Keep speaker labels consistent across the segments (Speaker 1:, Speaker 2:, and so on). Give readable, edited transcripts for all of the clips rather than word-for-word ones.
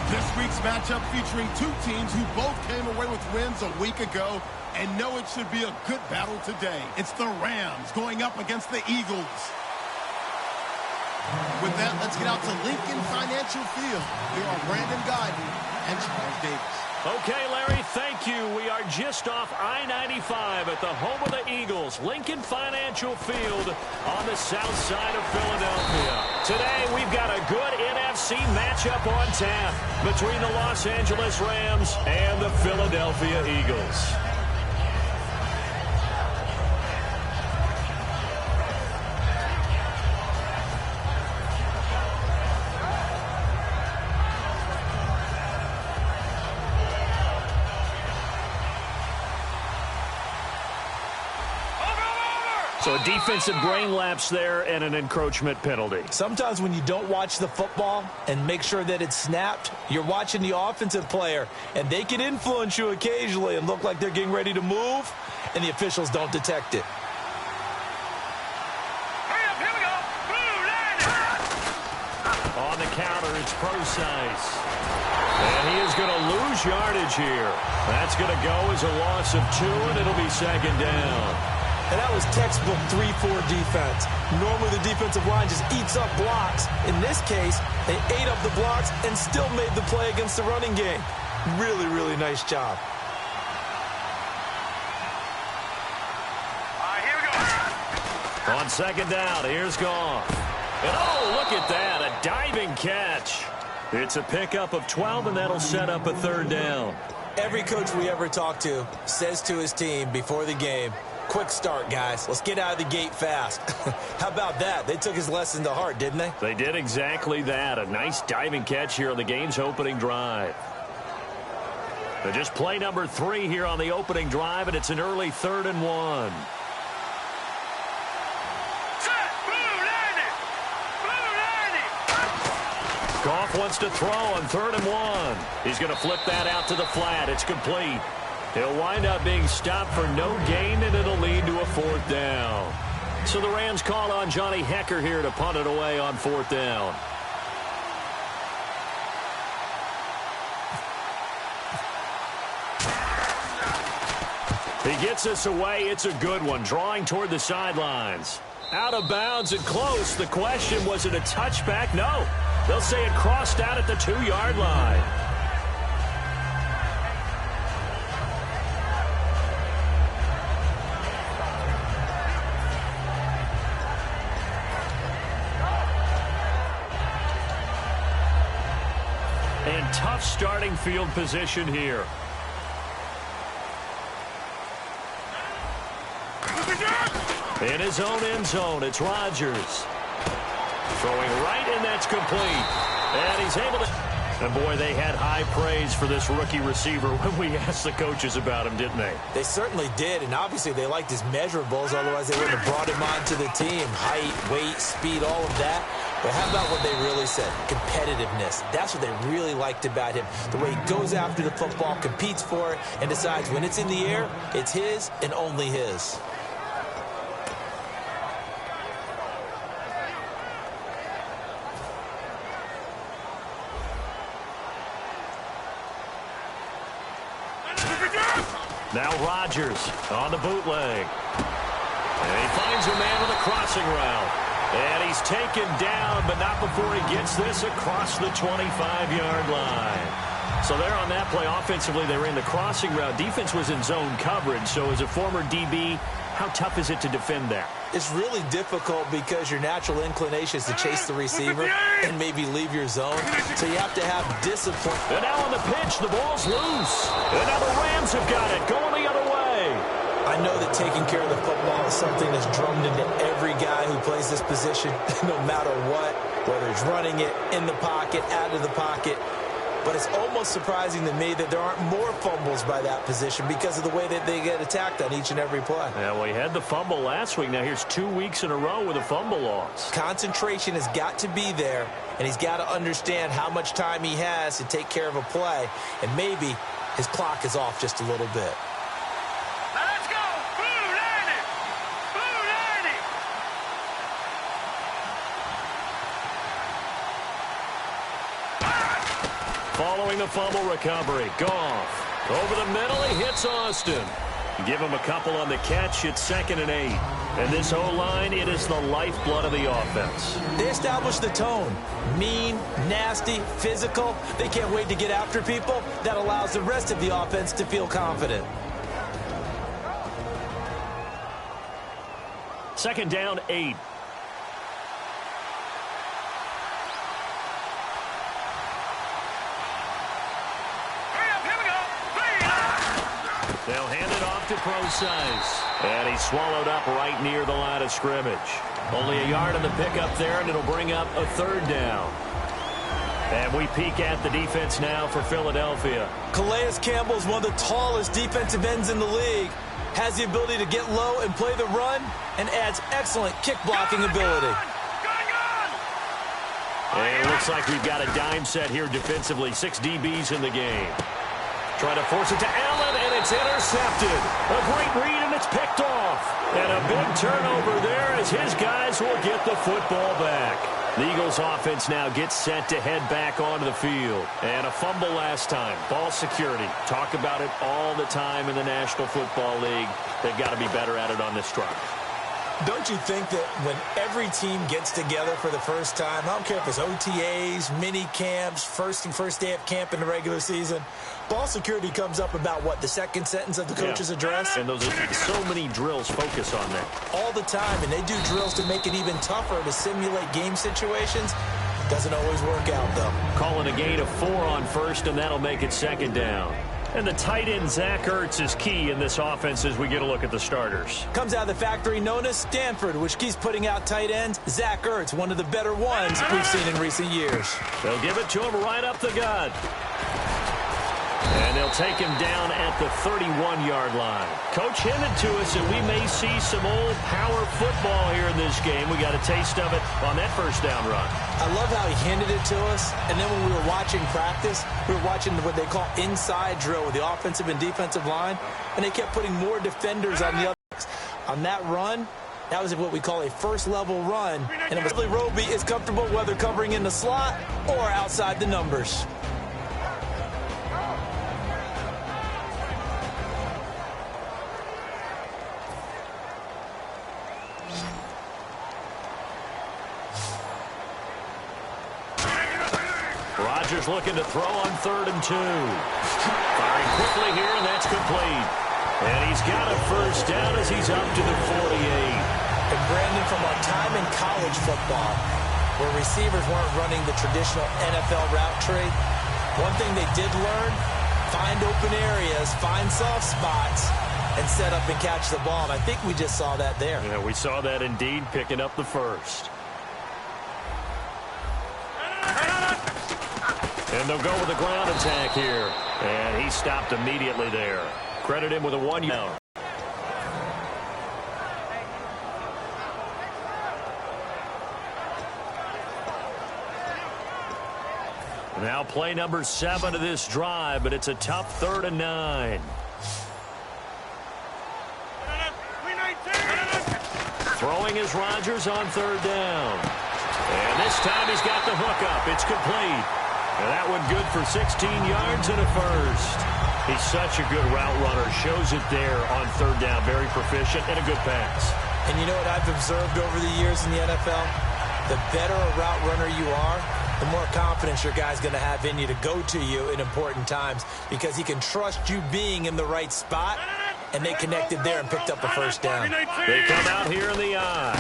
Speaker 1: This week's matchup featuring two teams who both came away with wins a week ago and know it should be a good battle today. It's the Rams going up against the Eagles. With that, let's get out to Lincoln Financial Field. Here are Brandon Guyton and Charles Davis.
Speaker 2: Okay, Larry, thank you. We are just off I-95 at the home of the Eagles, Lincoln Financial Field on the south side of Philadelphia. Today, we've got a good NFC matchup on tap between the Los Angeles Rams and the Philadelphia Eagles. So a defensive brain lapse there and an encroachment penalty.
Speaker 3: Sometimes when you don't watch the football and make sure that it's snapped, you're watching the offensive player, and they can influence you occasionally and look like they're getting ready to move, and the officials don't detect it.
Speaker 2: Here we go. On the counter, it's Procise. And he is going to lose yardage here. That's going to go as a loss of 2, and it'll be second down.
Speaker 3: And that was textbook 3-4 defense. Normally the defensive line just eats up blocks. In this case, they ate up the blocks and still made the play against the running game. Really, really nice job.
Speaker 2: Here we go. On second down, here's Goff. And oh, look at that, a diving catch. It's a pickup of 12, and that'll set up a third down.
Speaker 3: Every coach we ever talk to says to his team before the game, quick start, guys. Let's get out of the gate fast. How about that? They took his lesson to heart, didn't they?
Speaker 2: They did exactly that. A nice diving catch here on the game's opening drive. But just play number 3 here on the opening drive, and it's an early 3rd and 1. Goff wants to throw on 3rd and 1. He's going to flip that out to the flat. It's complete. He'll wind up being stopped for no gain, and it'll lead to a 4th down. So the Rams call on Johnny Hecker here to punt it away on 4th down. He gets us away. It's a good one, drawing toward the sidelines. Out of bounds and close. The question, was it a touchback? No. They'll say it crossed out at the 2-yard line. And tough starting field position here. In his own end zone, it's Rodgers. Throwing right, and that's complete. And he's able to... And boy, they had high praise for this rookie receiver when we asked the coaches about him, didn't they?
Speaker 3: They certainly did, and obviously they liked his measurables, otherwise they wouldn't have brought him onto the team. Height, weight, speed, all of that. But how about what they really said? Competitiveness. That's what they really liked about him. The way he goes after the football, competes for it, and decides when it's in the air, it's his and only his.
Speaker 2: Now Rodgers on the bootleg. And he finds a man with a crossing route. And he's taken down, but not before he gets this across the 25-yard line. So there on that play, offensively, they ran the crossing route. Defense was in zone coverage. So as a former DB, how tough is it to defend that?
Speaker 3: It's really difficult because your natural inclination is to chase the receiver and maybe leave your zone. So you have to have discipline.
Speaker 2: And now on the pitch, the ball's loose. And now the Rams have got it, going the other way.
Speaker 3: I know that taking care of the football is something that's drummed into every guy who plays this position, no matter what, whether it's running it, in the pocket, out of the pocket. But it's almost surprising to me that there aren't more fumbles by that position because of the way that they get attacked on each and every play.
Speaker 2: Yeah, well, he had the fumble last week. Now here's 2 weeks in a row with a fumble loss.
Speaker 3: Concentration has got to be there, and he's got to understand how much time he has to take care of a play, and maybe his clock is off just a little bit.
Speaker 2: Let's go! during the fumble recovery. Goff over the middle. He hits Austin. Give him a couple on the catch. It's 2nd and 8. And this O-line, it is the lifeblood of the offense.
Speaker 3: They established the tone. Mean, nasty, physical. They can't wait to get after people. That allows the rest of the offense to feel confident.
Speaker 2: 2nd down, 8. They'll hand it off to Procise. And he's swallowed up right near the line of scrimmage. Only a yard on the pickup there, and it'll bring up a 3rd down. And we peek at the defense now for Philadelphia.
Speaker 3: Calais Campbell is one of the tallest defensive ends in the league. Has the ability to get low and play the run, and adds excellent kick blocking ability.
Speaker 2: And it looks like we've got a dime set here defensively. 6 DBs in the game. Trying to force it to Allen, and it's intercepted. A great read, and it's picked off. And a big turnover there as his guys will get the football back. The Eagles offense now gets set to head back onto the field. And a fumble last time. Ball security. Talk about it all the time in the National Football League. They've got to be better at it on this drive.
Speaker 3: Don't you think that when every team gets together for the first time, I don't care if it's OTAs, mini camps, first day of camp in the regular season, ball security comes up about, what, the second sentence of the coach's address?
Speaker 2: And those are so many drills focus on that.
Speaker 3: All the time, and they do drills to make it even tougher to simulate game situations. Doesn't always work out, though.
Speaker 2: Calling a gain of 4 on 1st, and that'll make it 2nd down. And the tight end, Zach Ertz, is key in this offense as we get a look at the starters.
Speaker 3: Comes out of the factory known as Stanford, which keeps putting out tight ends. Zach Ertz, one of the better ones we've seen in recent years.
Speaker 2: They'll give it to him right up the gut. And they'll take him down at the 31-yard line. Coach hinted to us that we may see some old power football here in this game. We got a taste of it on that 1st down run.
Speaker 3: I love how he hinted it to us. And then when we were watching practice, we were watching what they call inside drill with the offensive and defensive line. And they kept putting more defenders on the other. On that run, that was what we call a first-level run. And Wesley Roby is comfortable whether covering in the slot or outside the numbers.
Speaker 2: Rodgers looking to throw on 3rd and 2. Firing quickly here, and that's complete. And he's got a 1st down as he's up to the 48.
Speaker 3: And Brandon, from our time in college football, where receivers weren't running the traditional NFL route tree, one thing they did learn, find open areas, find soft spots, and set up and catch the ball. And I think we just saw that there.
Speaker 2: Yeah, we saw that indeed, picking up the 1st. And they'll go with the ground attack here. And he stopped immediately there. Credit him with a 1 yard. Now play number 7 of this drive, but it's a tough 3rd and 9. Throwing is Rodgers on 3rd down. And this time he's got the hook up. It's complete. And that one good for 16 yards and a 1st. He's such a good route runner. Shows it there on 3rd down. Very proficient and a good pass.
Speaker 3: And you know what I've observed over the years in the NFL? The better a route runner you are, the more confidence your guy's going to have in you to go to you in important times because he can trust you being in the right spot. And they connected there and picked up a 1st down.
Speaker 2: They come out here in the eye.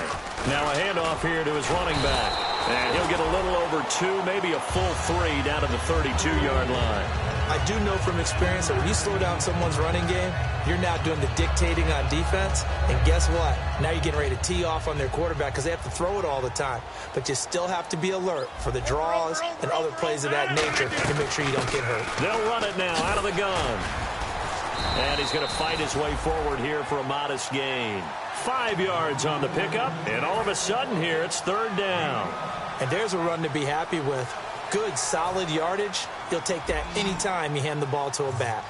Speaker 2: Now a handoff here to his running back. And he'll get a little over 2, maybe a full 3 down to the 32-yard line.
Speaker 3: I do know from experience that when you slow down someone's running game, you're now doing the dictating on defense. And guess what? Now you're getting ready to tee off on their quarterback because they have to throw it all the time. But you still have to be alert for the draws and other plays of that nature to make sure you don't get hurt.
Speaker 2: They'll run it now out of the gun. And he's going to fight his way forward here for a modest gain. 5 yards on the pickup, and all of a sudden here it's 3rd down.
Speaker 3: And there's a run to be happy with. Good, solid yardage. You'll take that anytime you hand the ball to a back.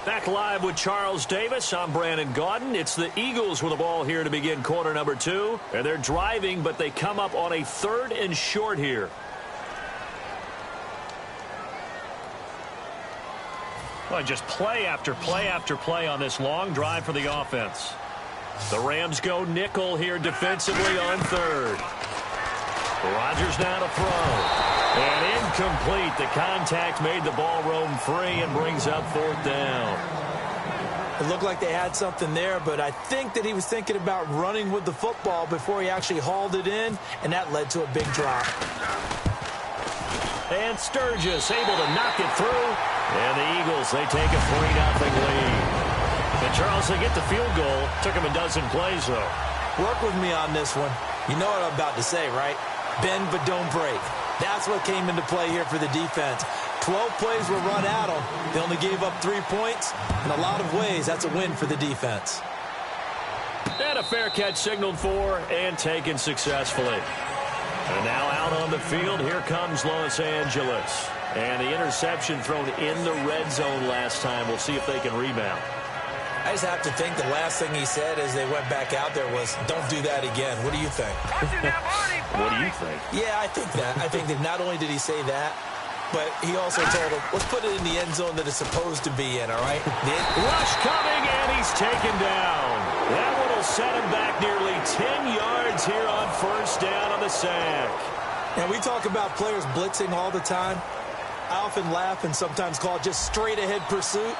Speaker 2: Back live with Charles Davis. I'm Brandon Gaudin. It's the Eagles with the ball here to begin quarter number 2. And they're driving, but they come up on a 3rd and short here. Well, just play after play after play on this long drive for the offense. The Rams go nickel here defensively on third. Rodgers now to throw. And incomplete. The contact made the ball roam free and brings up fourth down.
Speaker 3: It looked like they had something there, but I think that he was thinking about running with the football before he actually hauled it in, and that led to a big drop.
Speaker 2: And Sturgis able to knock it through. And the Eagles, they take a 3-0 lead. And Charles, they get the field goal. Took him a dozen plays, though.
Speaker 3: Work with me on this one. You know what I'm about to say, right? Bend but don't break. That's what came into play here for the defense. 12 plays were run at them. They only gave up 3 points. In a lot of ways, that's a win for the defense.
Speaker 2: And a fair catch signaled for and taken successfully. And now out on the field, here comes Los Angeles. And the interception thrown in the red zone last time. We'll see if they can rebound.
Speaker 3: I just have to think the last thing he said as they went back out there was, don't do that again. What do you think?
Speaker 2: What do you think?
Speaker 3: Yeah, I think that. I think that not only did he say that, but he also told him, let's put it in the end zone that it's supposed to be in, all right?
Speaker 2: Rush coming, and he's taken down. That one will set him back nearly 10 yards here on first down on the sack.
Speaker 3: Now, we talk about players blitzing all the time. I often laugh and sometimes call it just straight-ahead pursuit.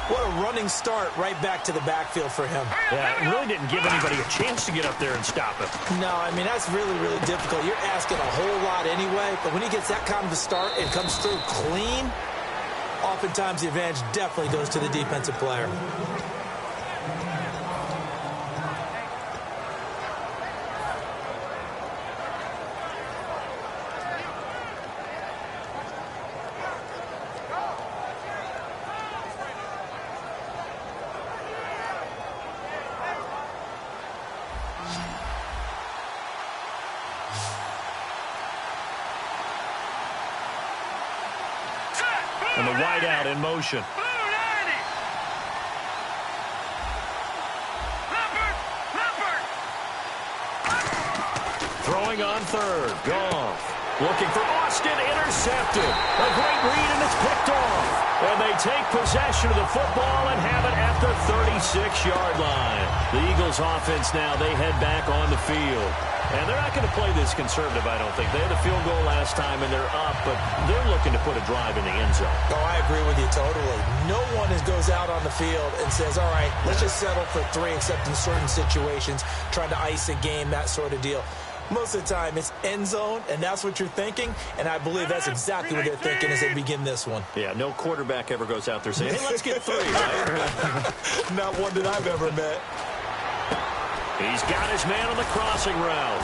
Speaker 3: What a running start right back to the backfield for him.
Speaker 2: Yeah, it really didn't give anybody a chance to get up there and stop him.
Speaker 3: No, I mean, that's really, really difficult. You're asking a whole lot anyway, but when he gets that kind of a start and comes through clean, oftentimes the advantage definitely goes to the defensive player.
Speaker 2: And the wide out in motion. Throwing on third. Goff. Looking for Austin. Intercepted. A great read, and it's picked off. And they take possession of the football and have it at the 36-yard line. The Eagles offense now, they head back on the field. And they're not going to play this conservative, I don't think. They had a field goal last time, and they're up, but they're looking to put a drive in the end zone.
Speaker 3: Oh, I agree with you totally. No one goes out on the field and says, all right, let's just settle for 3, except in certain situations, trying to ice a game, that sort of deal. Most of the time, it's end zone, and that's what you're thinking, and I believe that's exactly what they're thinking as they begin this one.
Speaker 2: Yeah, no quarterback ever goes out there saying, hey, let's get 3, right?
Speaker 3: Not one that I've ever met.
Speaker 2: He's got his man on the crossing route.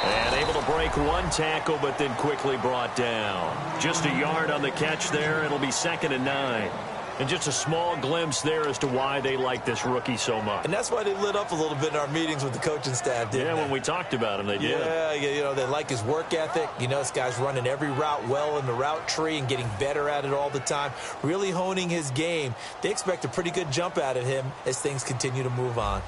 Speaker 2: And able to break one tackle, but then quickly brought down. Just a yard on the catch there. It'll be 2nd and 9. And just a small glimpse there as to why they like this rookie so much.
Speaker 3: And that's why they lit up a little bit in our meetings with the coaching staff, didn't they?
Speaker 2: When we talked about him, they did.
Speaker 3: Yeah, you know, they like his work ethic. You know, this guy's running every route well in the route tree and getting better at it all the time, really honing his game. They expect a pretty good jump out of him as things continue to move on.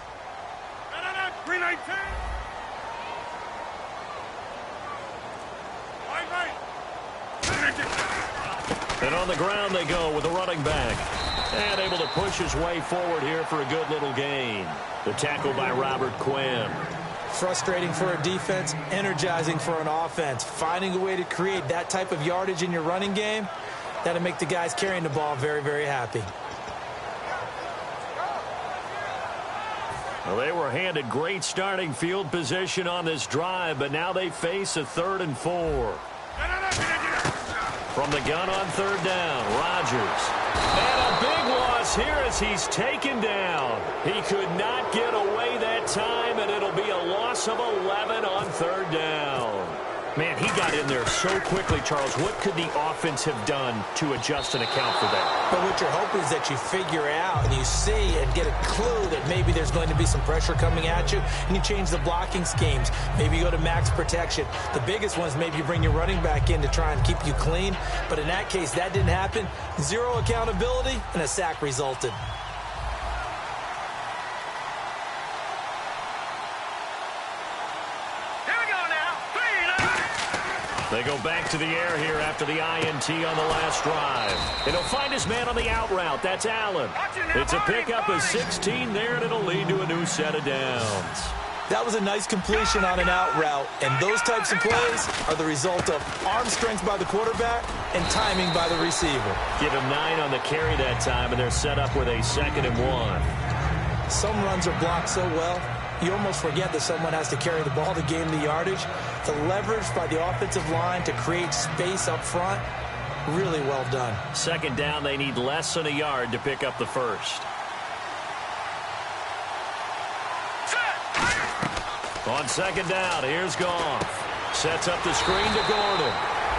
Speaker 2: And on the ground they go with a running back. And able to push his way forward here for a good little gain. The tackle by Robert Quinn.
Speaker 3: Frustrating for a defense, energizing for an offense. Finding a way to create that type of yardage in your running game, that'll make the guys carrying the ball very, very happy.
Speaker 2: Well, they were handed great starting field position on this drive, but now they face a 3rd and 4. From the gun on 3rd down, Rodgers. And a big loss here as he's taken down. He could not get away that time, and it'll be a loss of 11 on 3rd down. Man, he got in there so quickly, Charles. What could the offense have done to adjust and account for that?
Speaker 3: But what you're hoping is that you figure out and you see and get a clue that maybe there's going to be some pressure coming at you, and you change the blocking schemes. Maybe you go to max protection. The biggest one is maybe you bring your running back in to try and keep you clean. But in that case, that didn't happen. 0 accountability, and a sack resulted.
Speaker 2: They go back to the air here after the INT on the last drive. And he'll find his man on the out route. That's Allen. It's a pickup of 16 there, and it'll lead to a new set of downs.
Speaker 3: That was a nice completion on an out route, and those types of plays are the result of arm strength by the quarterback and timing by the receiver.
Speaker 2: Give him 9 on the carry that time, and they're set up with a 2nd and 1.
Speaker 3: Some runs are blocked so well, you almost forget that someone has to carry the ball to gain the yardage. The leverage by the offensive line to create space up front, really well done.
Speaker 2: 2nd down, they need less than a yard to pick up the first. On 2nd down, here's Goff. Sets up the screen to Gordon.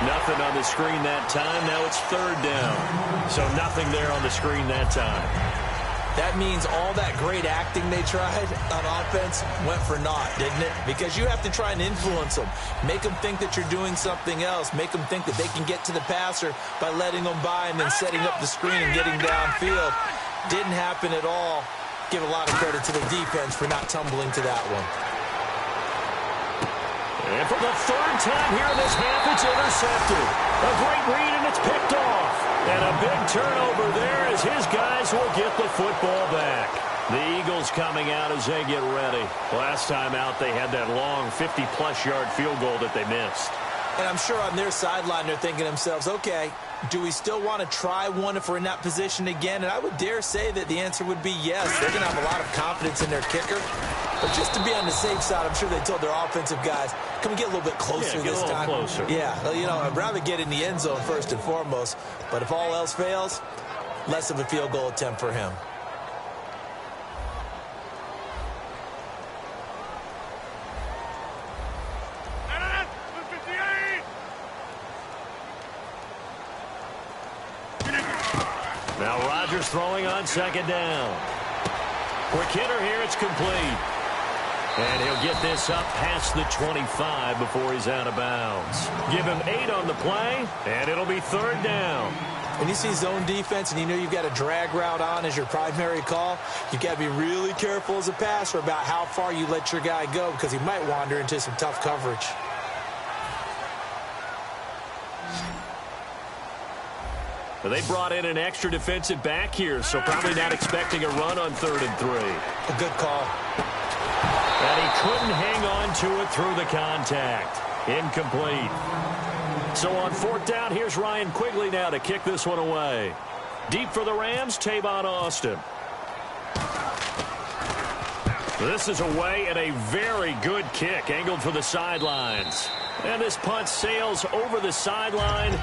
Speaker 2: Nothing on the screen that time. Now it's 3rd down. So nothing there on the screen that time.
Speaker 3: That means all that great acting they tried on offense went for naught, didn't it? Because you have to try and influence them. Make them think that you're doing something else. Make them think that they can get to the passer by letting them by and then setting up the screen and getting downfield. Didn't happen at all. Give a lot of credit to the defense for not tumbling to that one.
Speaker 2: And for the 3rd time here in this half, it's intercepted. A great read, and it's picked off. And a big turnover there as his guys will get the football back. The Eagles coming out as they get ready. Last time out, they had that long 50-plus yard field goal that they missed.
Speaker 3: And I'm sure on their sideline, they're thinking to themselves, okay, do we still want to try one if we're in that position again? And I would dare say that the answer would be yes. They're going to have a lot of confidence in their kicker. But just to be on the safe side, I'm sure they told their offensive guys, can we get a little bit closer this time?
Speaker 2: Closer.
Speaker 3: Yeah, well, you know, I'd rather get in the end zone first and foremost. But if all else fails, less of a field goal attempt for him.
Speaker 2: Now Rodgers throwing on 2nd down. Quick hitter here, it's complete. And he'll get this up past the 25 before he's out of bounds. Give him 8 on the play, and it'll be 3rd down.
Speaker 3: When you see zone defense and you know you've got a drag route on as your primary call, you've got to be really careful as a passer about how far you let your guy go because he might wander into some tough coverage.
Speaker 2: Well, they brought in an extra defensive back here, so probably not expecting a run on 3rd and 3.
Speaker 3: A good call.
Speaker 2: And he couldn't hang on to it through the contact. Incomplete. So on 4th down, here's Ryan Quigley now to kick this one away. Deep for the Rams, Tavon Austin. This is away and a very good kick, angled for the sidelines. And this punt sails over the sideline.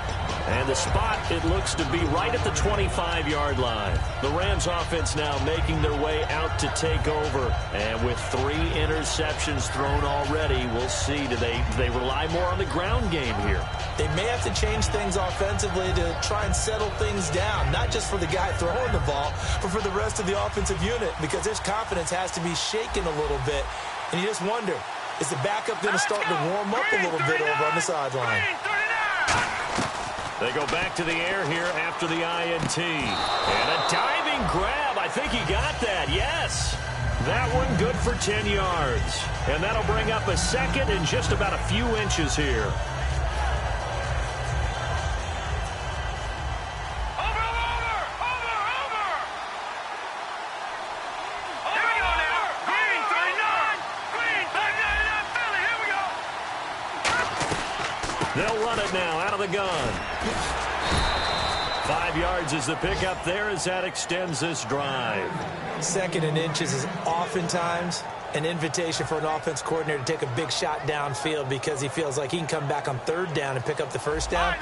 Speaker 2: And the spot, it looks to be right at the 25-yard line. The Rams offense now making their way out to take over. And with 3 interceptions thrown already, we'll see. Do they rely more on the ground game here?
Speaker 3: They may have to change things offensively to try and settle things down. Not just for the guy throwing the ball, but for the rest of the offensive unit. Because his confidence has to be shaken a little bit. And you just wonder, is the backup going to start to warm up a little bit over on the sideline?
Speaker 2: They go back to the air here after the INT. And a diving grab. I think he got that. Yes. That one good for 10 yards. And that'll bring up a 2nd and just about a few inches here. They'll run it now out of the gun. 5 yards is the pickup there as that extends this drive.
Speaker 3: 2nd and inches is oftentimes an invitation for an offense coordinator to take a big shot downfield because he feels like he can come back on 3rd down and pick up the 1st down.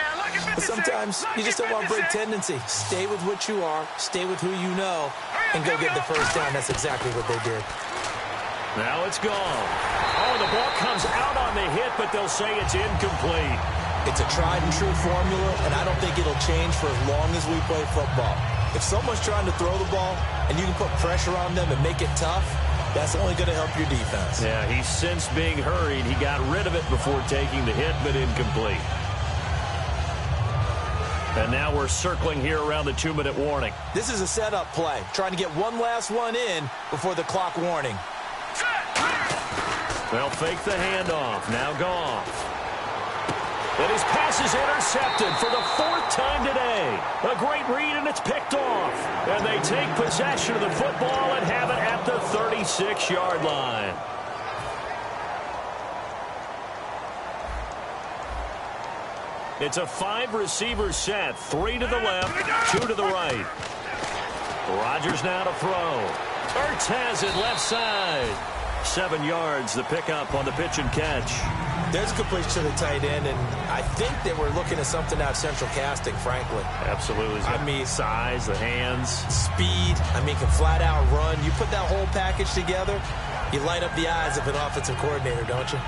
Speaker 3: But sometimes you just don't want to break tendency. Stay with what you are, stay with who you know, and go get the 1st down. That's exactly what they did.
Speaker 2: Now it's gone. Oh, the ball comes out on the hit, but they'll say it's incomplete.
Speaker 3: It's a tried and true formula, and I don't think it'll change for as long as we play football. If someone's trying to throw the ball and you can put pressure on them and make it tough, that's only going to help your defense.
Speaker 2: Yeah, he's since being hurried. He got rid of it before taking the hit, but incomplete. And now we're circling here around the 2-minute warning.
Speaker 3: This is a setup play, trying to get one last one in before the clock warning.
Speaker 2: They'll fake the handoff. Now Goff. And his pass is intercepted for the 4th time today. A great read, and it's picked off. And they take possession of the football and have it at the 36-yard line. It's a 5-receiver set, 3 to the left, 2 to the right. Rodgers now to throw. Ertz has it left side. 7 yards, the pickup on the pitch and catch.
Speaker 3: There's a completion to the tight end, and I think that we're looking at something out of central casting, frankly.
Speaker 2: Absolutely.
Speaker 3: I mean,
Speaker 2: size, the hands.
Speaker 3: Speed. I mean, can flat out run. You put that whole package together, you light up the eyes of an offensive coordinator, don't you?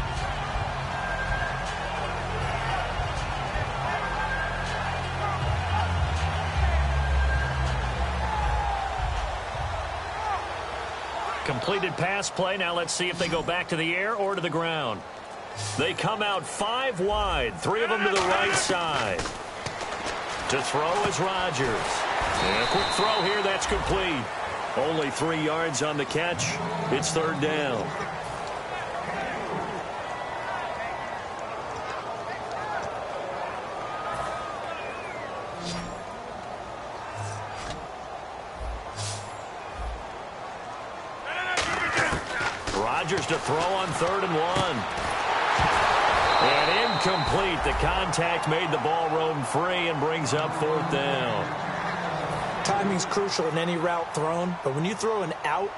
Speaker 2: Completed pass play. Now let's see if they go back to the air or to the ground. They come out 5 wide, 3 of them to the right side. To throw is Rodgers. And a quick throw here, that's complete. Only 3 yards on the catch. It's 3rd down. Rodgers to throw on 3rd and 1. And incomplete. The contact made the ball roam free and brings up 4th down.
Speaker 3: Timing's crucial in any route thrown, but when you throw an out,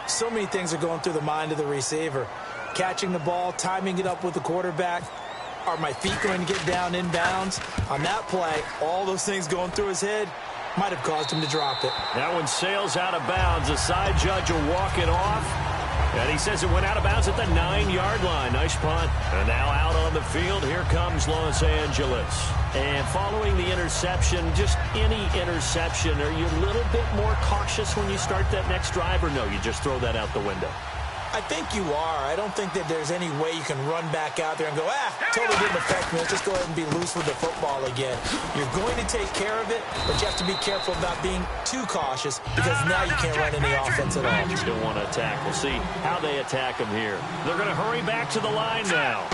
Speaker 3: so many things are going through the mind of the receiver. Catching the ball, timing it up with the quarterback. Are my feet going to get down inbounds? On that play, all those things going through his head might have caused him to drop it.
Speaker 2: That one sails out of bounds. The side judge will walk it off. And he says it went out of bounds at the 9-yard line. Nice punt. And now out on the field, here comes Los Angeles. And following the interception, just any interception, are you a little bit more cautious when you start that next drive, or no, you just throw that out the window?
Speaker 3: I think you are. I don't think that there's any way you can run back out there and go, totally didn't affect me. Let's just go ahead and be loose with the football again. You're going to take care of it, but you have to be careful about being too cautious because now you can't run any offense at all.
Speaker 2: Still want to attack. We'll see how they attack them here. They're going to hurry back to the line now.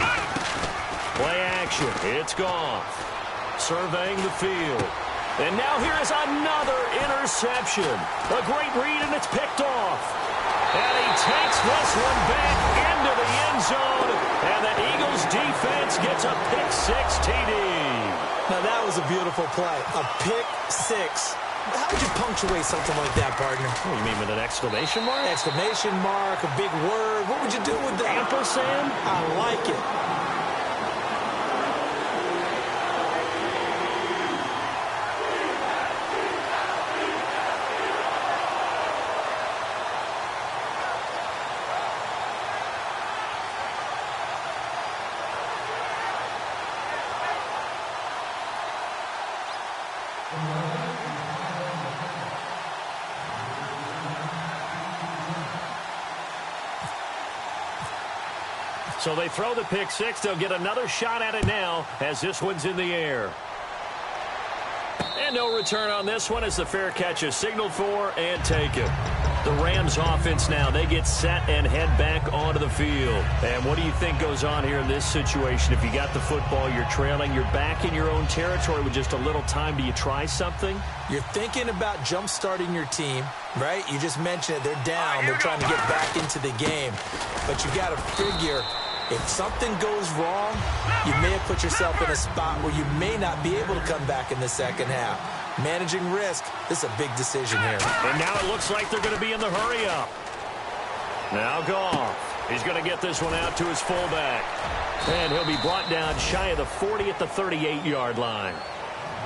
Speaker 2: Play action. It's Goff. Surveying the field. And now here is another interception. A great read, and it's picked off. And he takes this one back into the end zone. And the Eagles defense gets a pick-6 TD.
Speaker 3: Now, that was a beautiful play. A pick-6. How would you punctuate something like that, partner?
Speaker 2: Oh, you mean with an exclamation mark?
Speaker 3: Exclamation mark, a big word. What would you do with that?
Speaker 2: Ampersand?
Speaker 3: I like it.
Speaker 2: So they throw the pick-6. They'll get another shot at it now as this one's in the air. And no return on this one as the fair catch is signaled for and taken. The Rams offense now, they get set and head back onto the field. And what do you think goes on here in this situation? If you got the football, you're trailing, you're back in your own territory with just a little time. Do you try something?
Speaker 3: You're thinking about jump-starting your team, right? You just mentioned it. They're down. They're trying to get back into the game. But you got to figure, if something goes wrong, you may have put yourself in a spot where you may not be able to come back in the second half. Managing risk, this is a big decision here.
Speaker 2: And now it looks like they're going to be in the hurry-up. Now Goff. He's going to get this one out to his fullback. And he'll be brought down shy of the 40 at the 38-yard line.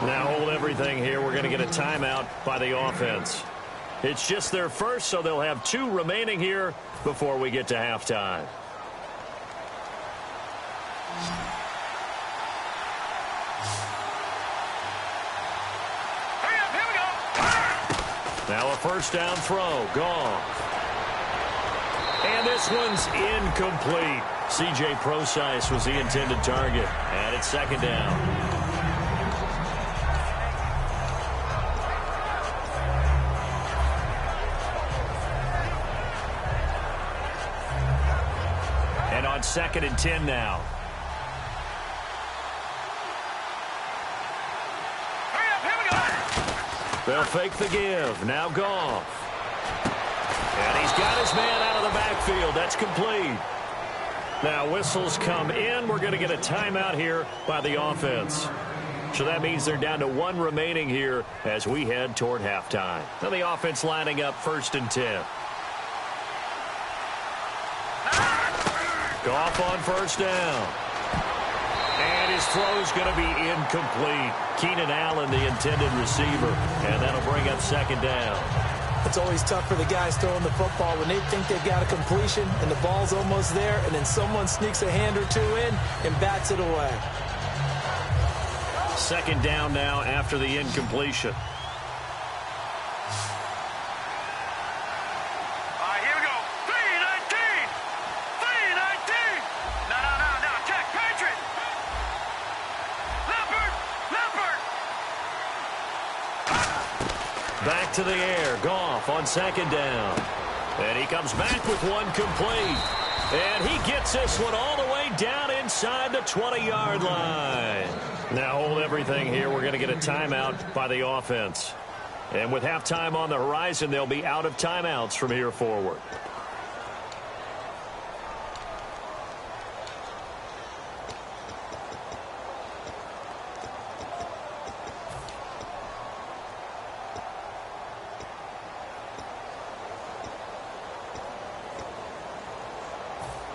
Speaker 2: Now hold everything here. We're going to get a timeout by the offense. It's just their first, so they'll have 2 remaining here before we get to halftime. Now a first down throw. Goff. And this one's incomplete. C.J. Procise was the intended target. And it's second down. And on 2nd and 10 now. They'll fake the give. Now Goff. And he's got his man out of the backfield. That's complete. Now whistles come in. We're going to get a timeout here by the offense. So that means they're down to 1 remaining here as we head toward halftime. Now the offense lining up 1st and 10. Goff on 1st down. And his throw is going to be incomplete. Keenan Allen, the intended receiver. And that'll bring up 2nd down.
Speaker 3: It's always tough for the guys throwing the football when they think they've got a completion and the ball's almost there, and then someone sneaks a hand or two in and bats it away.
Speaker 2: 2nd down now after the incompletion.
Speaker 4: Here we go. 3-19. 3-19. No. Check. Patriot. Leopard.
Speaker 2: Back to the air. Goff on 2nd down. And he comes back with one complete. And he gets this one all the way down inside the 20-yard line. Now hold everything here. We're going to get a timeout by the offense. And with halftime on the horizon, they'll be out of timeouts from here forward.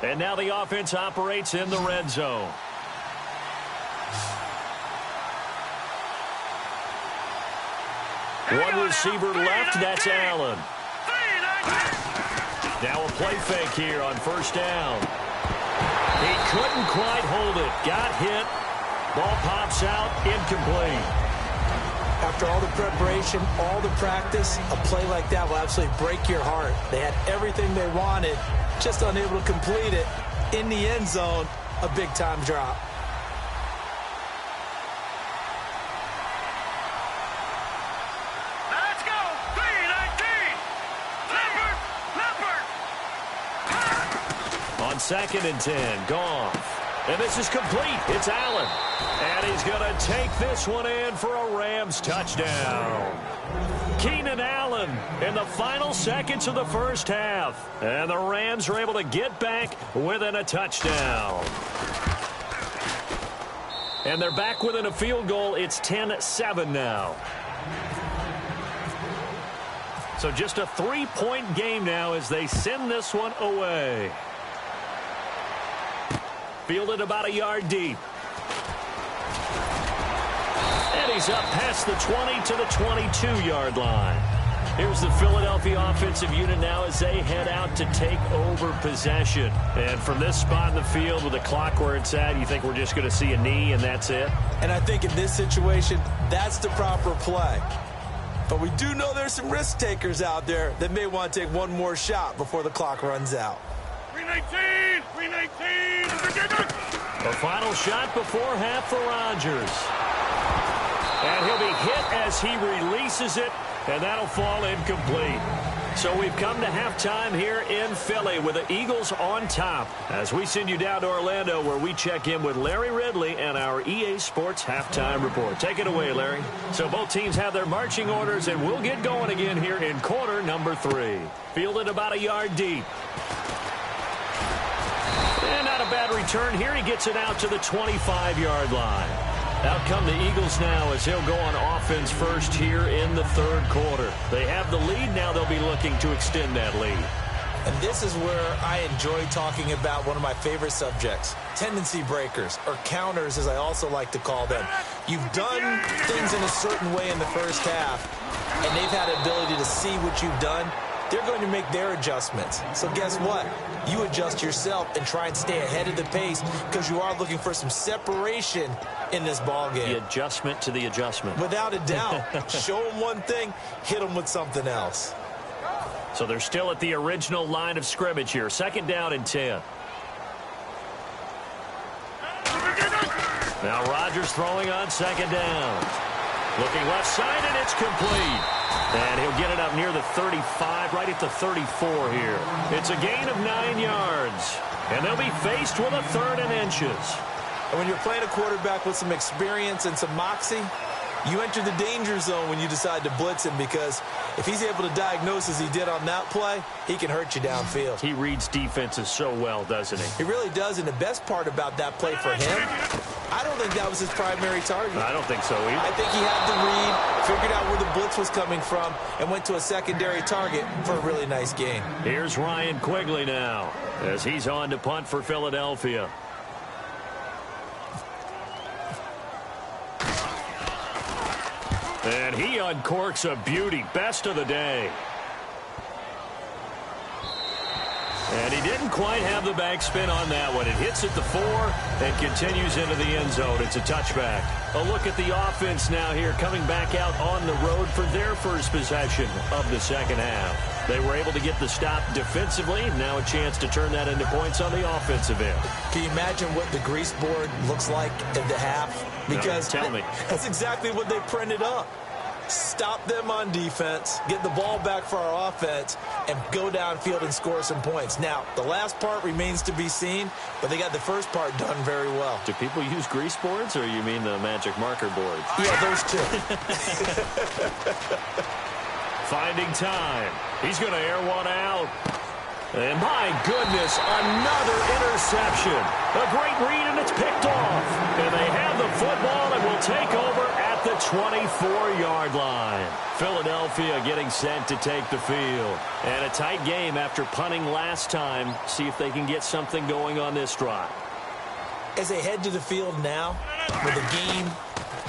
Speaker 2: And now the offense operates in the red zone. One receiver left, that's Allen. Now a play fake here on 1st down. He couldn't quite hold it. Got hit. Ball pops out, incomplete.
Speaker 3: After all the preparation, all the practice, a play like that will absolutely break your heart. They had everything they wanted, just unable to complete it. In the end zone, a big-time drop.
Speaker 4: Let's go. 3-19. Leopard.
Speaker 2: On 2nd and 10, Goff. And this is complete. It's Allen. And he's going to take this one in for a Rams touchdown. Keenan Allen in the final seconds of the 1st half. And the Rams are able to get back within a touchdown. And they're back within a field goal. It's 10-7 now. So just a 3-point game now as they send this one away. Fielded about a yard deep. And he's up past the 20 to the 22-yard line. Here's the Philadelphia offensive unit now as they head out to take over possession. And from this spot in the field with the clock where it's at, you think we're just going to see a knee and that's it?
Speaker 3: And I think in this situation, that's the proper play. But we do know there's some risk takers out there that may want to take one more shot before the clock runs out.
Speaker 4: 3-19. 3-19.
Speaker 2: A final shot before half for Rodgers. And he'll be hit as he releases it, and that'll fall incomplete. So we've come to halftime here in Philly with the Eagles on top as we send you down to Orlando where we check in with Larry Ridley and our EA Sports Halftime Report. Take it away, Larry. So both teams have their marching orders, and we'll get going again here in quarter number 3. Fielded about a yard deep. And not a bad return here. He gets it out to the 25-yard line. Out come the Eagles now as they'll go on offense first here in the 3rd quarter. They have the lead. Now they'll be looking to extend that lead.
Speaker 3: And this is where I enjoy talking about one of my favorite subjects, tendency breakers, or counters as I also like to call them. You've done things in a certain way in the 1st half, and they've had the ability to see what you've done. They're going to make their adjustments. So guess what? You adjust yourself and try and stay ahead of the pace because you are looking for some separation in this ball game.
Speaker 2: The adjustment to the adjustment.
Speaker 3: Without a doubt. Show them one thing, hit them with something else.
Speaker 2: So they're still at the original line of scrimmage here. 2nd down and 10. Now Rodgers throwing on 2nd down. Looking left side, and it's complete. And he'll get it up near the 35, right at the 34 here. It's a gain of 9 yards. And they'll be faced with a 3rd and inches.
Speaker 3: And when you're playing a quarterback with some experience and some moxie, You enter the danger zone when you decide to blitz him, because if he's able to diagnose as he did on that play, he can hurt you downfield.
Speaker 2: He reads defenses so well, doesn't he?
Speaker 3: He really does, and the best part about that play for him, I don't think that was his primary target.
Speaker 2: I don't think so either.
Speaker 3: I think he had the read, figured out where the blitz was coming from, and went to a secondary target for a really nice gain.
Speaker 2: Here's Ryan Quigley now, as he's on to punt for Philadelphia. And he uncorks a beauty. Best of the day. And he didn't quite have the backspin on that one. It hits at the 4 and continues into the end zone. It's a touchback. A look at the offense now here, coming back out on the road for their first possession of the second half. They were able to get the stop defensively. Now a chance to turn that into points on the offensive end.
Speaker 3: Can you imagine what the grease board looks like at the half? Because
Speaker 2: tell me.
Speaker 3: That's exactly what they printed up. Stop them on defense, get the ball back for our offense, and go downfield and score some points. Now, the last part remains to be seen, but they got the first part done very well.
Speaker 2: Do people use grease boards, or you mean the magic marker boards?
Speaker 3: Yeah, those two.
Speaker 2: Finding time. He's going to air one out. And my goodness, another interception. A great read, and it's picked off. And they have the football and will take over at the 24-yard line. Philadelphia getting set to take the field. And a tight game after punting last time. See if they can get something going on this drive.
Speaker 3: As they head to the field now, with the game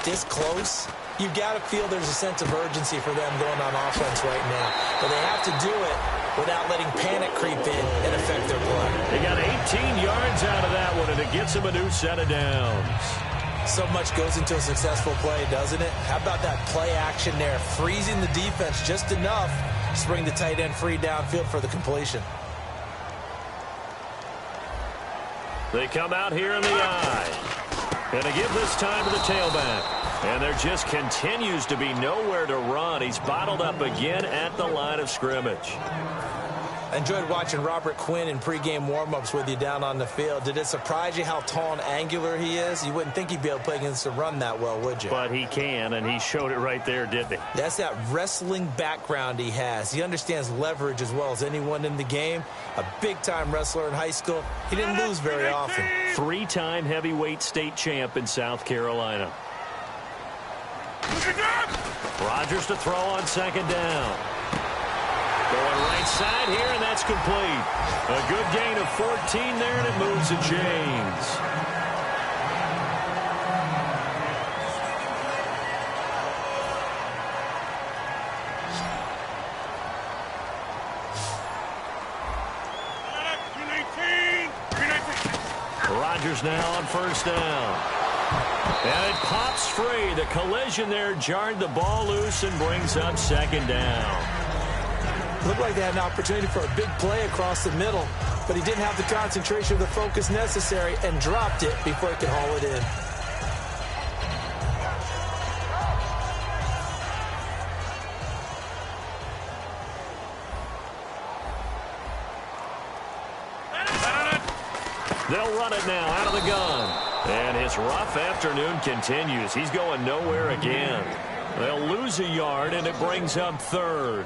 Speaker 3: this close, you've got to feel there's a sense of urgency for them going on offense right now. But they have to do it without letting panic creep in and affect their play.
Speaker 2: They got 18 yards out of that one, and it gets them a new set of downs.
Speaker 3: So much goes into a successful play, doesn't it? How about that play action there, freezing the defense just enough to bring the tight end free downfield for the completion.
Speaker 2: They come out here in the eye. And they give this time to the tailback. And there just continues to be nowhere to run. He's bottled up again at the line of scrimmage.
Speaker 3: I enjoyed watching Robert Quinn in pregame warm-ups with you down on the field. Did it surprise you how tall and angular he is? You wouldn't think he'd be able to play against the run that well, would you?
Speaker 2: But he can, and he showed it right there, didn't he?
Speaker 3: That's that wrestling background he has. He understands leverage as well as anyone in the game. A big-time wrestler in high school. He didn't lose very often.
Speaker 2: 3-time heavyweight state champ in South Carolina. Rodgers to throw on second down. Going right side here, and that's complete. A good gain of 14 there, and it moves the chains. Rodgers now on first down. And it pops free. The collision there jarred the ball loose and brings up second down.
Speaker 3: Looked like they had an opportunity for a big play across the middle, but he didn't have the concentration or the focus necessary and dropped it before he could haul it in.
Speaker 2: They'll run it now out of the gun. And his rough afternoon continues. He's going nowhere again. They'll lose a yard, and it brings up third.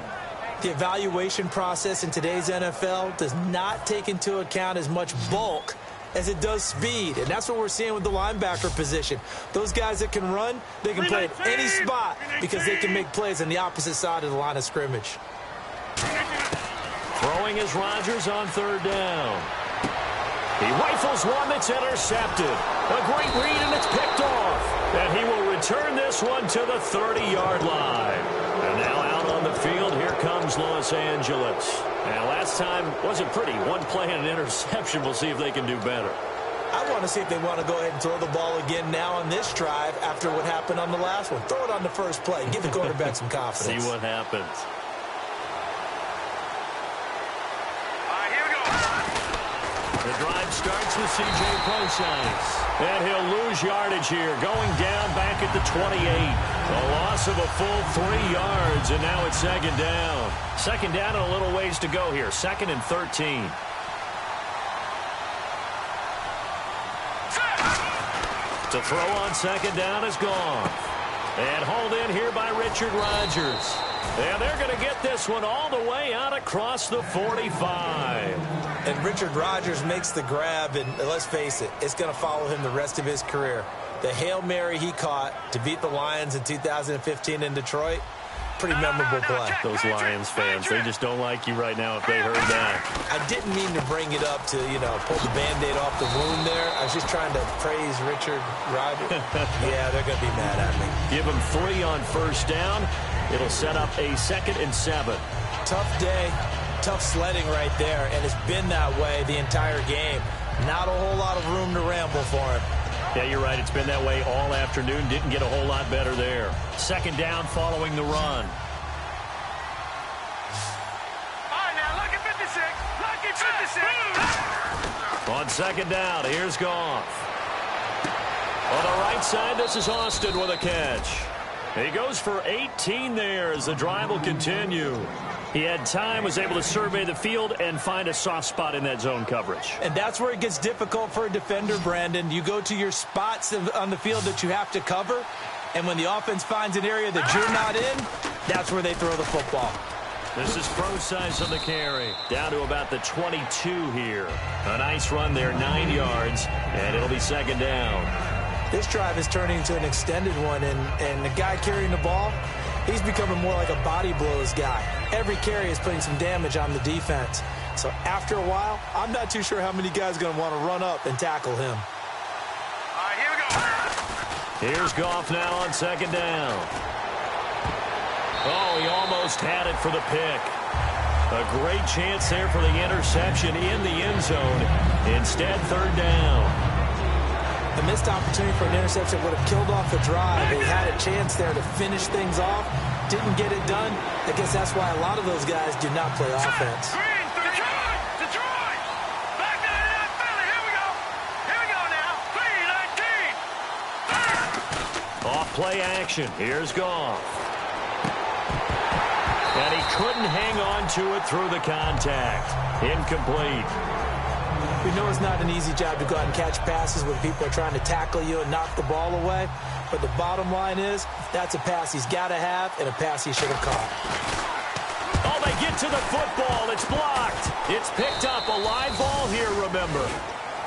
Speaker 3: The evaluation process in today's NFL does not take into account as much bulk as it does speed. And that's what we're seeing with the linebacker position. Those guys that can run, they can play at any spot because they can make plays on the opposite side of the line of scrimmage.
Speaker 2: Throwing is Rodgers on third down. He rifles one that's intercepted. A great read, and it's picked off. And he will return this one to the 30-yard line. And now out on the field, here comes Los Angeles. And last time wasn't pretty. One play and an interception. We'll see if they can do better.
Speaker 3: I want to see if they want to go ahead and throw the ball again now on this drive after what happened on the last one. Throw it on the first play. Give the quarterback some confidence.
Speaker 2: See what happens. The drive starts with C.J. Prosise. And he'll lose yardage here. Going down back at the 28. A loss of a full 3 yards, and now it's second down. Second down and a little ways to go here. 2nd and 13. To throw on second down is gone. And home reeled in here by Richard Rodgers. And they're going to get this one all the way out across the 45.
Speaker 3: And Richard Rodgers makes the grab, and let's face it, it's going to follow him the rest of his career. The Hail Mary he caught to beat the Lions in 2015 in Detroit, pretty memorable play.
Speaker 2: Those Lions fans, they just don't like you right now if they heard that.
Speaker 3: I didn't mean to bring it up to, pull the Band-Aid off the wound there. I was just trying to praise Richard Rodgers. Yeah, they're going to be mad at me.
Speaker 2: Give him 3 on first down. It'll set up a 2nd and 7.
Speaker 3: Tough day, tough sledding right there, and it's been that way the entire game. Not a whole lot of room to ramble for him.
Speaker 2: Yeah, you're right. It's been that way all afternoon. Didn't get a whole lot better there. 2nd down following the run.
Speaker 4: All right, now, look at 56. Look at 56.
Speaker 2: On 2nd down, here's Goff. On the right side, this is Austin with a catch. He goes for 18 there as the drive will continue. He had time, was able to survey the field and find a soft spot in that zone coverage.
Speaker 3: And that's where it gets difficult for a defender, Brandon. You go to your spots on the field that you have to cover, and when the offense finds an area that you're not in, that's where they throw the football.
Speaker 2: This is Pro-size on the carry. Down to about the 22 here. A nice run there, 9 yards, and it'll be 2nd down.
Speaker 3: This drive is turning into an extended one, and the guy carrying the ball, he's becoming more like a body blows guy. Every carry is putting some damage on the defense. So after a while, I'm not too sure how many guys are going to want to run up and tackle him.
Speaker 4: All right, here we go.
Speaker 2: Here's Goff now on 2nd down. Oh, he almost had it for the pick. A great chance there for the interception in the end zone. Instead, 3rd down.
Speaker 3: A missed opportunity for an interception would have killed off the drive. They had a chance there to finish things off. Didn't get it done. I guess that's why a lot of those guys do not play offense.
Speaker 4: Green, Detroit. Back down to that Philly. Here we go. Here we go now. 3-19.
Speaker 2: Off play action. Here's Goff. And he couldn't hang on to it through the contact. Incomplete.
Speaker 3: We know it's not an easy job to go out and catch passes when people are trying to tackle you and knock the ball away. But the bottom line is, that's a pass he's got to have and a pass he should have caught.
Speaker 2: Oh, they get to the football. It's blocked. It's picked up. A live ball here, remember.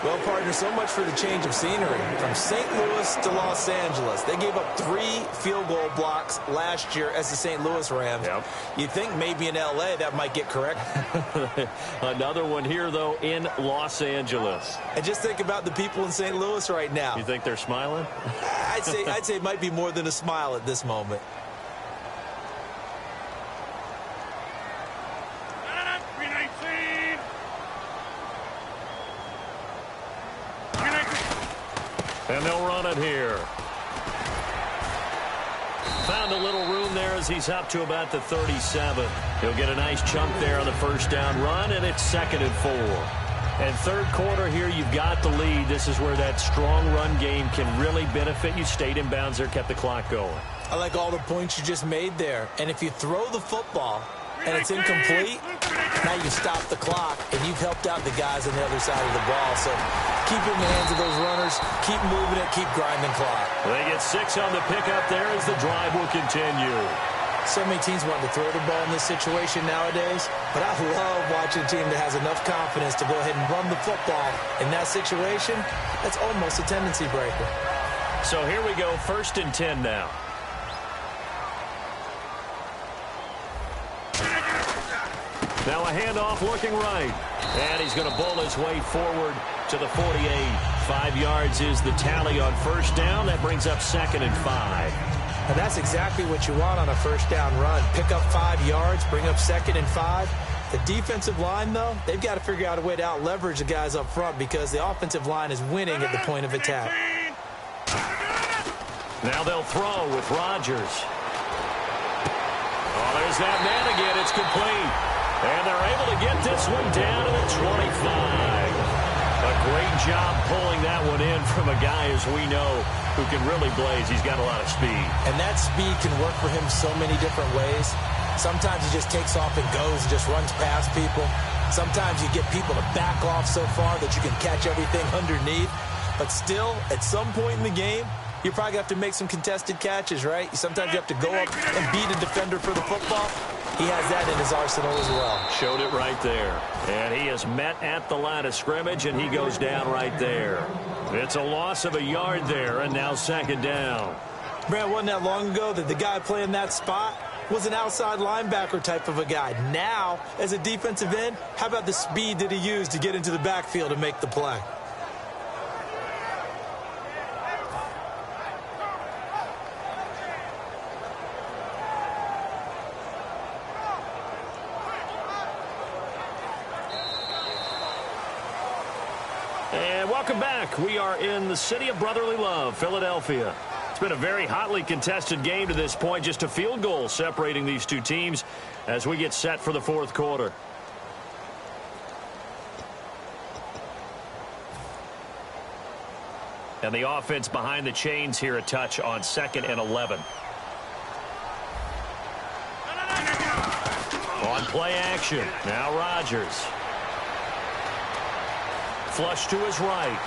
Speaker 3: Well, partner, so much for the change of scenery. From St. Louis to Los Angeles, they gave up 3 field goal blocks last year as the St. Louis Rams.
Speaker 2: Yep.
Speaker 3: You'd think maybe in L.A. that might get correct.
Speaker 2: Another one here, though, in Los Angeles.
Speaker 3: And just think about the people in St. Louis right now.
Speaker 2: You think they're smiling?
Speaker 3: I'd say it might be more than a smile at this moment.
Speaker 2: And they'll run it here. Found a little room there as he's up to about the 37. He'll get a nice chunk there on the 1st down run, and it's 2nd and 4. And 3rd quarter here, you've got the lead. This is where that strong run game can really benefit you. Stayed in bounds there, kept the clock going.
Speaker 3: I like all the points you just made there. And if you throw the football and it's incomplete, now you stop the clock, and you've helped out the guys on the other side of the ball. So keep in the hands of those runners, keep moving it, keep grinding clock.
Speaker 2: They get 6 on the pickup there as the drive will continue.
Speaker 3: So many teams want to throw the ball in this situation nowadays, but I love watching a team that has enough confidence to go ahead and run the football. In that situation, that's almost a tendency breaker.
Speaker 2: So here we go, 1st and 10 now. Now a handoff looking right. And he's going to bowl his way forward to the 48. 5 yards is the tally on 1st down. That brings up 2nd and 5.
Speaker 3: And that's exactly what you want on a 1st down run. Pick up 5 yards, bring up 2nd and 5. The defensive line, though, they've got to figure out a way to out-leverage the guys up front because the offensive line is winning at the point of attack.
Speaker 2: Now they'll throw with Rodgers. Oh, there's that man again. It's complete. And they're able to get this one down to the 25. A great job pulling that one in from a guy, as we know, who can really blaze. He's got a lot of speed.
Speaker 3: And that speed can work for him so many different ways. Sometimes he just takes off and goes and just runs past people. Sometimes you get people to back off so far that you can catch everything underneath. But still, at some point in the game, you probably have to make some contested catches, right? Sometimes you have to go up and beat a defender for the football. He has that in his arsenal as well.
Speaker 2: Showed it right there. And he is met at the line of scrimmage, and he goes down right there. It's a loss of a yard there, and now second down.
Speaker 3: Brad, wasn't that long ago that the guy playing that spot was an outside linebacker type of a guy. Now, as a defensive end, how about the speed that he used to get into the backfield and make the play?
Speaker 2: And welcome back. We are in the city of brotherly love, Philadelphia. It's been a very hotly contested game to this point. Just a field goal separating these two teams as we get set for the fourth quarter. And the offense behind the chains here a touch on 2nd and 11. On play action. Now Rodgers. Flush to his right.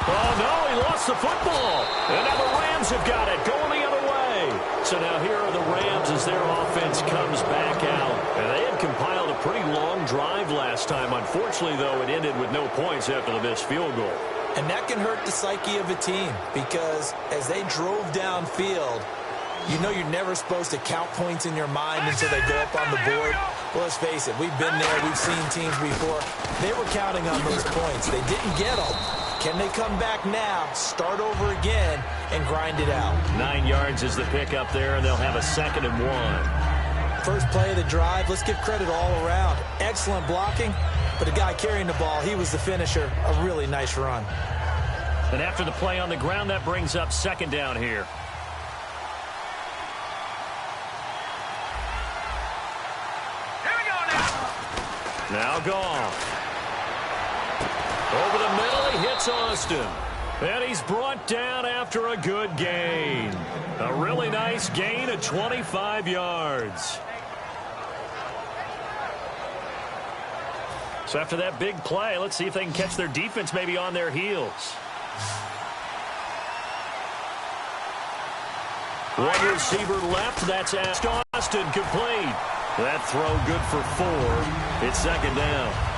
Speaker 2: Oh, no, he lost the football. And now the Rams have got it, going the other way. So now here are the Rams as their offense comes back out. And they had compiled a pretty long drive last time. Unfortunately, though, it ended with no points after the missed field goal.
Speaker 3: And that can hurt the psyche of a team because as they drove downfield, you know you're never supposed to count points in your mind until they go up on the board. Well, let's face it, we've been there, we've seen teams before. They were counting on those points. They didn't get them. Can they come back now, start over again, and grind it out?
Speaker 2: 9 yards is the pickup there, and they'll have a 2nd and 1.
Speaker 3: First play of the drive, let's give credit all around. Excellent blocking, but the guy carrying the ball, he was the finisher. A really nice run.
Speaker 2: And after the play on the ground, that brings up 2nd down here. Now Goff. Over the middle, he hits Austin. And he's brought down after a good gain. A really nice gain of 25 yards. So after that big play, let's see if they can catch their defense maybe on their heels. One receiver left. That's Austin complete. That throw good for 4. It's 2nd down.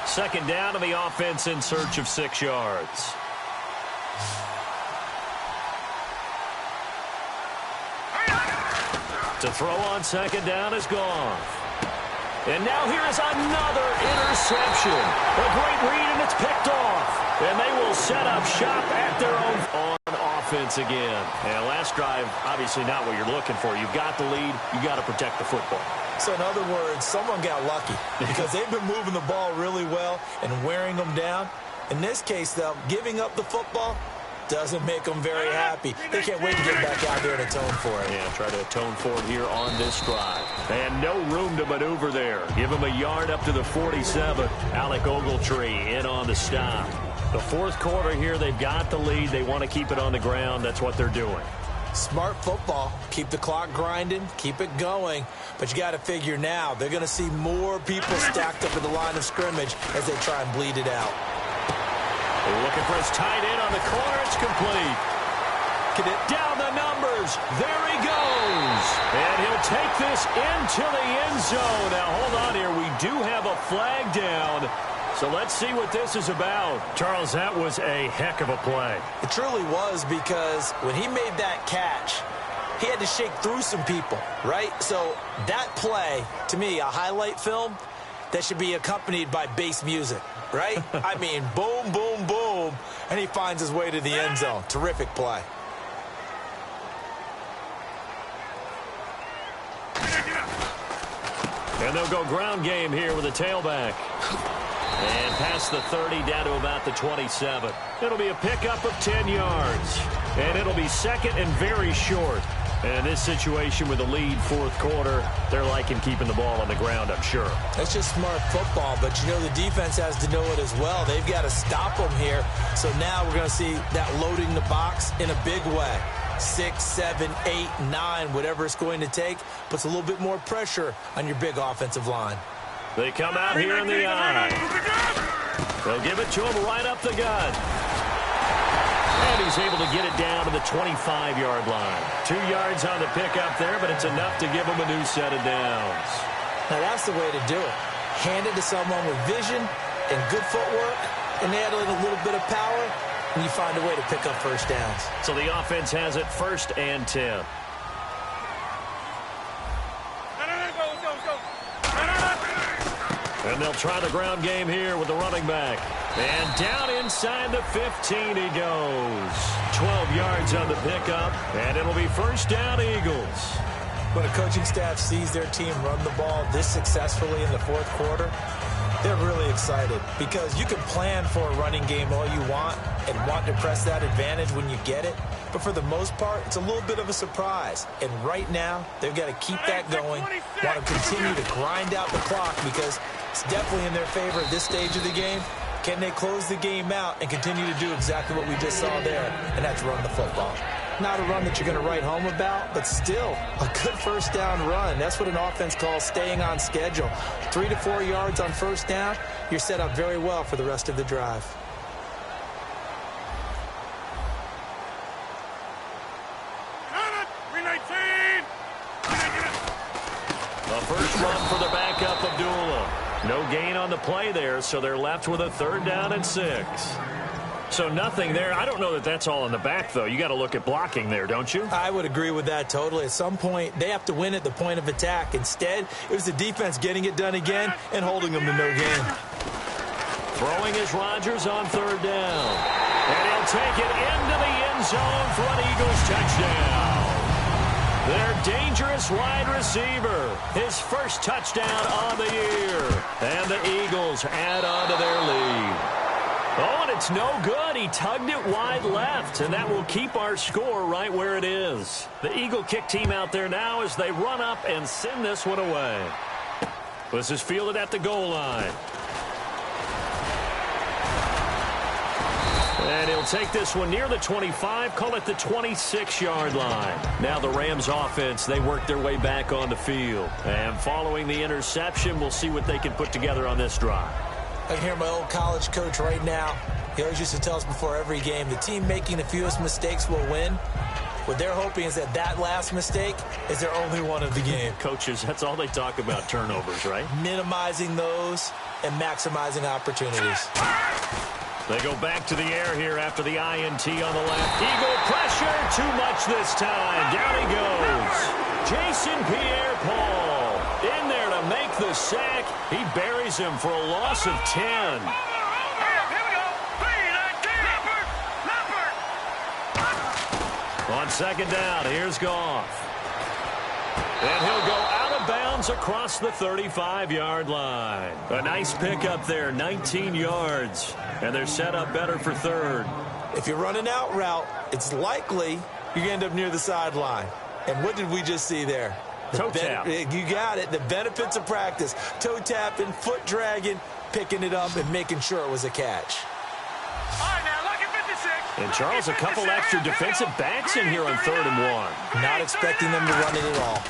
Speaker 2: Second down, and the offense in search of 6 yards. To throw on 2nd down is Goff. And now here is another interception. A great read, and it's picked off. And they will set up shop at their own on offense again. And last drive, obviously not what you're looking for. You've got the lead. You've got to protect the football.
Speaker 3: So in other words, someone got lucky because they've been moving the ball really well and wearing them down. In this case, though, giving up the football doesn't make them very happy. They can't wait to get back out there and atone for it.
Speaker 2: Yeah, try to atone for it here on this drive. And no room to maneuver there. Give him a yard up to the 47. Alec Ogletree in on the stop. The fourth quarter here, they've got the lead. They want to keep it on the ground. That's what they're doing.
Speaker 3: Smart football. Keep the clock grinding. Keep it going. But you got to figure now, they're going to see more people stacked up at the line of scrimmage as they try and bleed it out.
Speaker 2: Looking for his tight end on the corner. It's complete. Down the numbers. There he goes. And he'll take this into the end zone. Now, hold on here. We do have a flag down. So let's see what this is about. Charles, that was a heck of a play.
Speaker 3: It truly was because when he made that catch, he had to shake through some people, right? So that play, to me, a highlight film that should be accompanied by bass music, right? I mean, boom, boom, boom, and he finds his way to the end zone. Terrific play.
Speaker 2: And they'll go ground game here with a tailback. And past the 30 down to about the 27. It'll be a pickup of 10 yards. And it'll be second and very short. And in this situation with the lead fourth quarter, they're liking keeping the ball on the ground, I'm sure.
Speaker 3: That's just smart football, but you know the defense has to know it as well. They've got to stop them here. So now we're going to see that loading the box in a big way. 6, 7, 8, 9, whatever it's going to take, puts a little bit more pressure on your big offensive line.
Speaker 2: They come out here in the eye. They'll give it to him right up the gut. And he's able to get it down to the 25-yard line. 2 yards on the pickup there, but it's enough to give him a new set of downs.
Speaker 3: Now that's the way to do it. Hand it to someone with vision and good footwork, and add in a little bit of power, and you find a way to pick up first downs.
Speaker 2: So the offense has it 1st and 10. And they'll try the ground game here with the running back. And down inside the 15 he goes. 12 yards on the pickup, and it'll be 1st down Eagles.
Speaker 3: When a coaching staff sees their team run the ball this successfully in the 4th quarter, they're really excited because you can plan for a running game all you want and want to press that advantage when you get it. But for the most part, it's a little bit of a surprise. And right now, they've got to keep that going, want to continue to grind out the clock because it's definitely in their favor at this stage of the game. Can they close the game out and continue to do exactly what we just saw there, and that's run the football? Not a run that you're going to write home about, but still a good 1st down run. That's what an offense calls staying on schedule. 3 to 4 yards on 1st down, you're set up very well for the rest of the drive.
Speaker 2: A first run for the backup, Abdullah. No gain on the play there, so they're left with a 3rd down and 6. So nothing there. I don't know that that's all in the back, though. You got to look at blocking there, don't you?
Speaker 3: I would agree with that totally. At some point, they have to win at the point of attack. Instead, it was the defense getting it done again and holding them to no gain.
Speaker 2: Throwing is Rodgers on 3rd down. And he'll take it into the end zone for an Eagles touchdown. Their dangerous wide receiver, his 1st touchdown on the year. And the Eagles add on to their lead. Oh, and it's no good. He tugged it wide left, and that will keep our score right where it is. The Eagle kick team out there now as they run up and send this one away. This is fielded at the goal line. And he'll take this one near the 25, call it the 26-yard line. Now the Rams offense, they work their way back on the field. And following the interception, we'll see what they can put together on this drive.
Speaker 3: I can hear my old college coach right now. He always used to tell us before every game, the team making the fewest mistakes will win. What they're hoping is that that last mistake is their only one of the game.
Speaker 2: Coaches, that's all they talk about, turnovers, right?
Speaker 3: Minimizing those and maximizing opportunities.
Speaker 2: They go back to the air here after the INT on the left. Eagle pressure, too much this time. Down he goes. Jason Pierre-Paul in there to make the sack. He buries him for a loss of 10.
Speaker 4: Here we go.
Speaker 2: On 2nd down, here's Goff. And he'll go out of bounds across the 35-yard line. A nice pickup there, 19 yards. And they're set up better for 3rd.
Speaker 3: If you're running out route, it's likely you're going to end up near the sideline. And what did we just see there?
Speaker 2: Toe tap.
Speaker 3: You got it. The benefits of practice. Toe tapping, foot dragging, picking it up, and making sure it was a catch.
Speaker 4: All right, now, look at 56.
Speaker 2: And Charles, a couple extra defensive backs in here on 3rd and 1.
Speaker 3: Not expecting them to run it at all.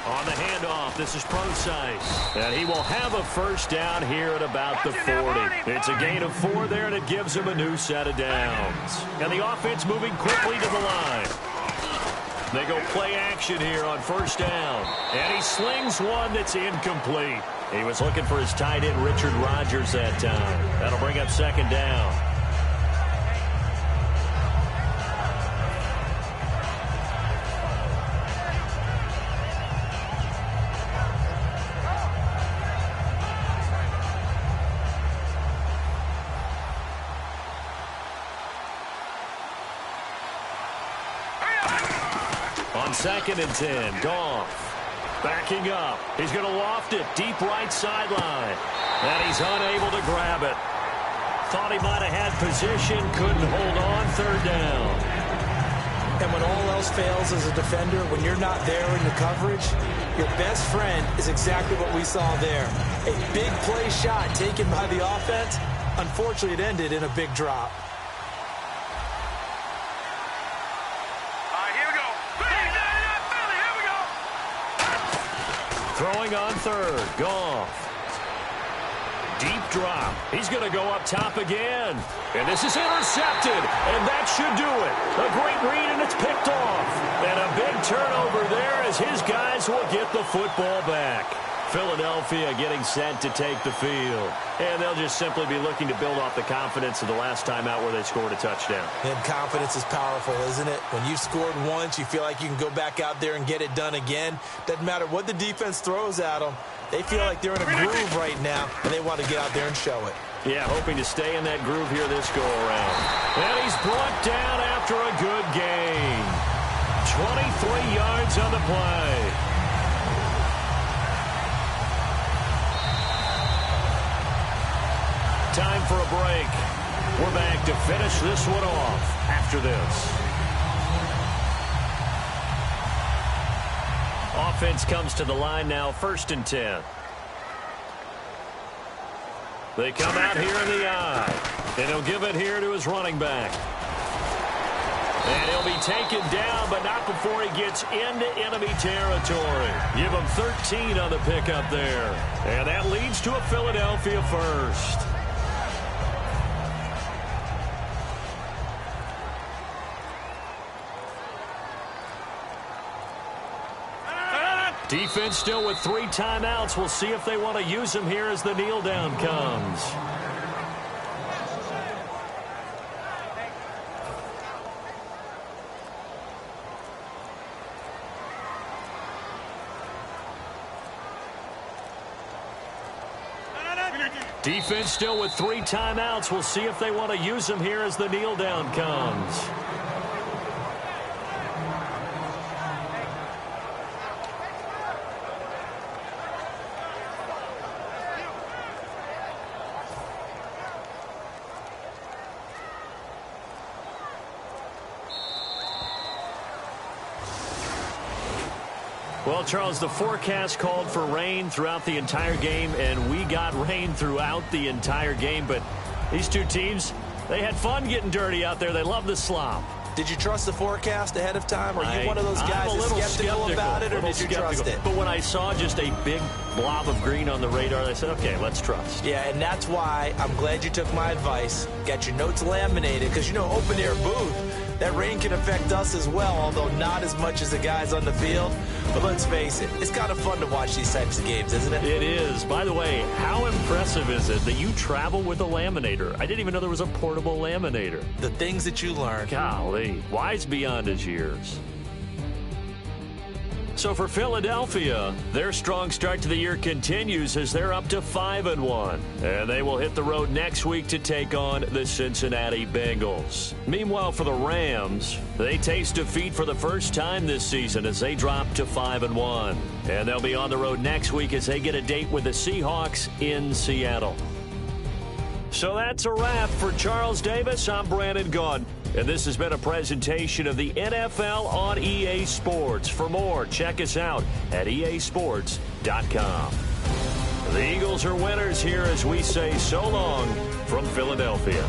Speaker 2: On the handoff, this is Procise. And he will have a 1st down here at about the 40. It's a gain of 4 there, and it gives him a new set of downs. And the offense moving quickly to the line. They go play action here on 1st down. And he slings one that's incomplete. He was looking for his tight end, Richard Rodgers, that time. That'll bring up 2nd down. On 2nd and 10, Goff backing up. He's going to loft it deep right sideline. And he's unable to grab it. Thought he might have had position, couldn't hold on. 3rd down.
Speaker 3: And when all else fails as a defender, when you're not there in the coverage, your best friend is exactly what we saw there. A big play shot taken by the offense. Unfortunately, it ended in a big drop.
Speaker 4: Here
Speaker 2: Throwing on third. Goff. Deep drop. He's going to go up top again. And this is intercepted. And that should do it. A great read, and it's picked off. And a big turnover there as his guys will get the football back. Philadelphia getting set to take the field. And they'll just simply be looking to build off the confidence of the last time out where they scored a touchdown.
Speaker 3: And confidence is powerful, isn't it? When you've scored once, you feel like you can go back out there and get it done again. Doesn't matter what the defense throws at them. They feel like they're in a groove right now, and they want to get out there and show it.
Speaker 2: Yeah, hoping to stay in that groove here this go-around. And he's brought down after a good gain. 23 yards on the play. Time for a break. We're back to finish this one off after this. Offense comes to the line now, 1st and 10. They come out here in the eye, and he'll give it here to his running back. And he'll be taken down, but not before he gets into enemy territory. Give him 13 on the pickup there. And that leads to a Philadelphia first. Defense still with 3 timeouts. We'll see if they want to use them here as the kneel down comes. Defense still with 3 timeouts. We'll see if they want to use them here as the kneel down comes. Well, Charles, the forecast called for rain throughout the entire game, and we got rain throughout the entire game. But these two teams, they had fun getting dirty out there. They love the slop.
Speaker 3: Did you trust the forecast ahead of time? Are you one of those guys that's skeptical about it, or did you trust it?
Speaker 2: But when I saw just a big blob of green on the radar, I said, okay, let's trust.
Speaker 3: Yeah, and that's why I'm glad you took my advice. Got your notes laminated, because, you know, open-air booth, that rain can affect us as well, although not as much as the guys on the field. But let's face it, it's kind of fun to watch these types of games, isn't it?
Speaker 2: It is. By the way, how impressive is it that you travel with a laminator? I didn't even know there was a portable laminator.
Speaker 3: The things that you learn.
Speaker 2: Golly, wise beyond his years. So for Philadelphia, their strong start to the year continues as they're up to 5-1. And they will hit the road next week to take on the Cincinnati Bengals. Meanwhile, for the Rams, they taste defeat for the first time this season as they drop to 5-1. And they'll be on the road next week as they get a date with the Seahawks in Seattle. So that's a wrap for Charles Davis. I'm Brandon Gaudin. And this has been a presentation of the NFL on EA Sports. For more, check us out at easports.com. The Eagles are winners here as we say so long from Philadelphia.